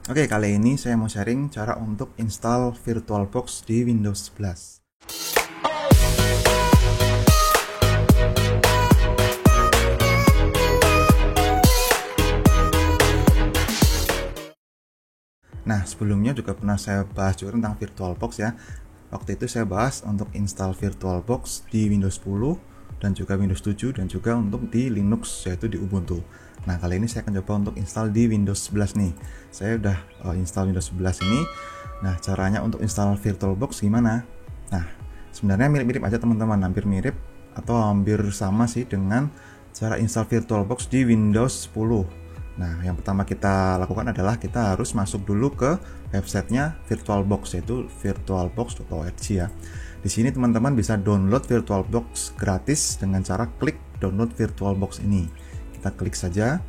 Oke, kali ini saya mau sharing cara untuk install VirtualBox di Windows 11. Nah, sebelumnya juga pernah saya bahas juga tentang VirtualBox ya. Waktu itu saya bahas untuk install VirtualBox di Windows 10 dan juga Windows 7 dan juga untuk di Linux yaitu di Ubuntu. Nah, kali ini saya akan coba untuk install di Windows 11 nih. Saya udah install Windows 11 ini. Nah, caranya untuk install VirtualBox gimana? Nah, sebenarnya mirip-mirip aja teman-teman, hampir mirip atau hampir sama sih dengan cara install VirtualBox di Windows 10. Nah, yang pertama kita lakukan adalah kita harus masuk dulu ke websitenya VirtualBox, yaitu virtualbox.org ya. Di sini teman-teman bisa download VirtualBox gratis dengan cara klik download VirtualBox ini. Kita klik saja.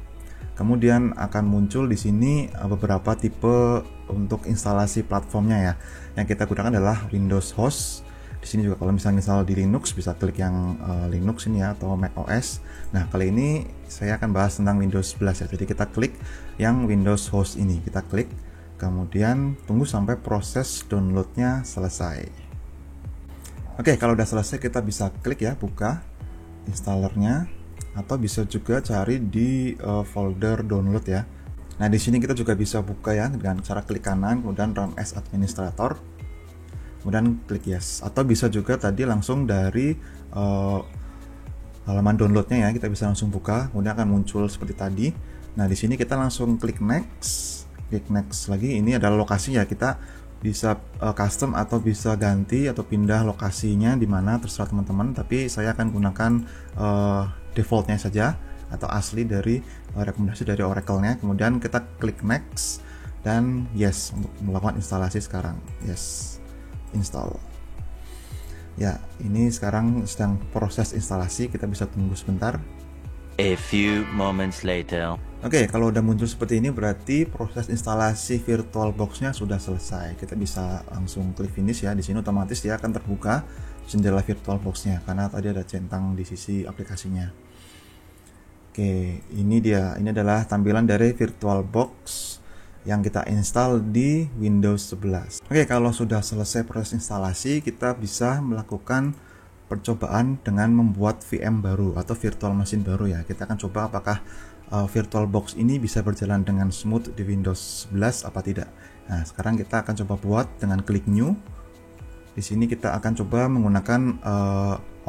Kemudian akan muncul di sini beberapa tipe untuk instalasi platformnya ya. Yang kita gunakan adalah Windows Host. Di sini juga kalau misalnya install di Linux bisa klik yang Linux ini ya, atau Mac OS. Nah, kali ini saya akan bahas tentang Windows 11 ya. Jadi kita klik yang Windows Host ini, kita klik, kemudian tunggu sampai proses downloadnya selesai. Oke, kalau udah selesai kita bisa klik ya, buka installernya, atau bisa juga cari di folder download ya. Nah, di sini kita juga bisa buka ya dengan cara klik kanan, kemudian Run as Administrator, kemudian klik yes. Atau bisa juga tadi langsung dari halaman downloadnya ya, kita bisa langsung buka, kemudian akan muncul seperti tadi. Nah, di sini kita langsung klik next, klik next lagi. Ini adalah lokasinya, kita bisa custom atau bisa ganti atau pindah lokasinya di mana terserah teman-teman. Tapi saya akan gunakan defaultnya saja atau asli dari rekomendasi dari Oracle-nya. Kemudian kita klik next dan yes untuk melakukan instalasi sekarang. Yes. Install ya, ini sekarang sedang proses instalasi, kita bisa tunggu sebentar. A few moments later. Oke, kalau udah muncul seperti ini berarti proses instalasi VirtualBox-nya sudah selesai. Kita bisa langsung klik finish ya. Di sini otomatis dia akan terbuka jendela VirtualBox-nya karena tadi ada centang di sisi aplikasinya. Oke, ini dia. Ini adalah tampilan dari VirtualBox yang kita install di Windows 11. Oke, kalau sudah selesai proses instalasi, kita bisa melakukan percobaan dengan membuat VM baru atau virtual machine baru ya. Kita akan coba apakah VirtualBox ini bisa berjalan dengan smooth di Windows 11 apa tidak. Nah, sekarang kita akan coba buat dengan klik new. Di sini kita akan coba menggunakan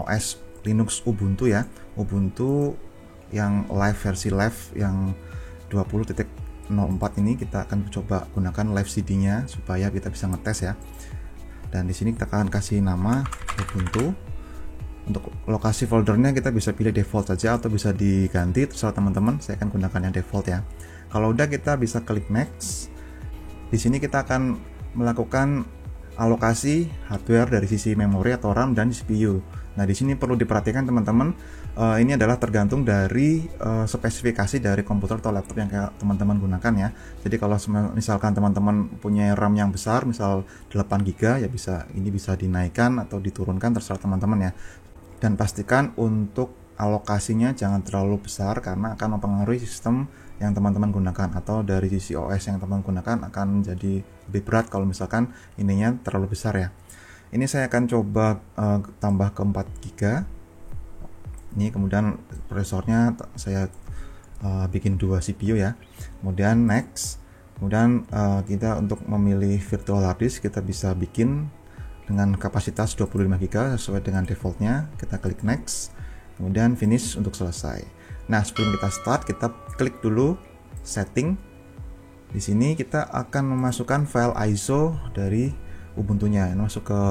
OS Linux Ubuntu ya. Ubuntu yang live, versi live yang 20.04 ini kita akan coba gunakan live CD-nya supaya kita bisa ngetes ya. Dan di sini kita akan kasih nama Ubuntu. Untuk lokasi foldernya kita bisa pilih default saja atau bisa diganti, terserah teman-teman. Saya akan gunakan yang default ya. Kalau udah kita bisa klik next. Di sini kita akan melakukan alokasi hardware dari sisi memori atau RAM dan CPU. Nah, di sini perlu diperhatikan teman-teman, ini adalah tergantung dari spesifikasi dari komputer atau laptop yang teman-teman gunakan ya. Jadi kalau misalkan teman-teman punya RAM yang besar, misal 8 GB ya ini bisa dinaikkan atau diturunkan terserah teman-teman ya. Dan pastikan untuk alokasinya jangan terlalu besar karena akan mempengaruhi sistem yang teman-teman gunakan, atau dari sisi OS yang teman-teman gunakan akan jadi lebih berat kalau misalkan ininya terlalu besar ya. Ini saya akan coba tambah ke 4 GB. Ini kemudian prosesornya saya bikin 2 CPU ya. Kemudian next. Kemudian kita untuk memilih virtual hard disk kita bisa bikin dengan kapasitas 25 GB sesuai dengan defaultnya. Kita klik next. Kemudian finish untuk selesai. Nah, sebelum kita start, kita klik dulu setting. Di sini kita akan memasukkan file ISO dari Ubuntu-nya. Ini masuk ke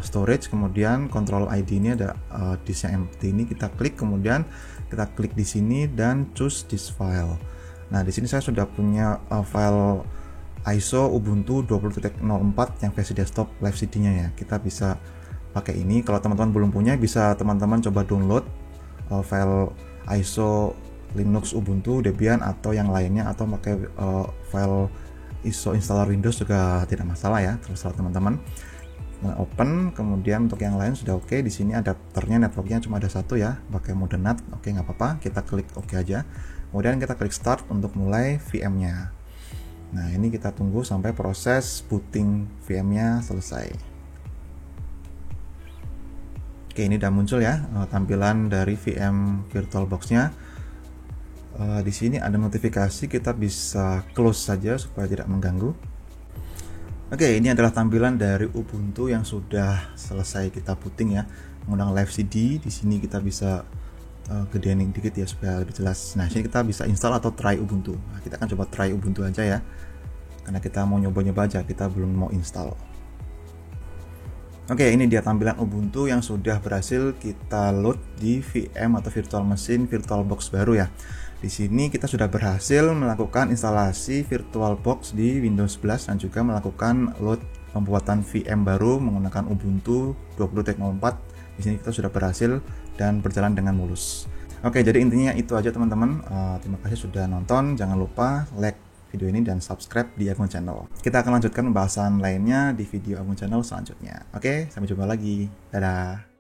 storage, kemudian control ID ini ada disk yang empty ini kita klik, kemudian kita klik di sini dan choose this file. Nah, di sini saya sudah punya file ISO Ubuntu 20.04 yang versi desktop live CD-nya ya. Kita bisa pakai ini. Kalau teman-teman belum punya, bisa teman-teman coba download file ISO Linux Ubuntu Debian atau yang lainnya, atau pakai file ISO installer Windows juga tidak masalah ya, terserah teman-teman. Open, kemudian untuk yang lain sudah oke. Di sini adapternya networknya cuma ada satu ya, pakai mode NAT. Oke, nggak apa-apa, kita klik oke aja. Kemudian kita klik start untuk mulai VM-nya. Nah, ini kita tunggu sampai proses booting VM-nya selesai. Oke, ini udah muncul ya tampilan dari VM VirtualBox-nya. Di sini ada notifikasi, kita bisa close saja supaya tidak mengganggu. Oke, ini adalah tampilan dari Ubuntu yang sudah selesai kita booting ya. Menggunakan Live CD, di sini kita bisa gedein dikit ya supaya lebih jelas. Nah, sini kita bisa install atau try Ubuntu. Nah, kita akan coba try Ubuntu aja ya. Karena kita mau nyoba-nyoba aja, kita belum mau install. Oke, ini dia tampilan Ubuntu yang sudah berhasil kita load di VM atau virtual machine VirtualBox baru ya. Di sini kita sudah berhasil melakukan instalasi VirtualBox di Windows 11 dan juga melakukan load pembuatan VM baru menggunakan Ubuntu 20.04. Di sini kita sudah berhasil dan berjalan dengan mulus. Oke, jadi intinya itu aja teman-teman. Terima kasih sudah nonton. Jangan lupa like video ini dan subscribe di Agung Channel. Kita akan lanjutkan pembahasan lainnya di video Agung Channel selanjutnya. Oke, sampai jumpa lagi. Dadah.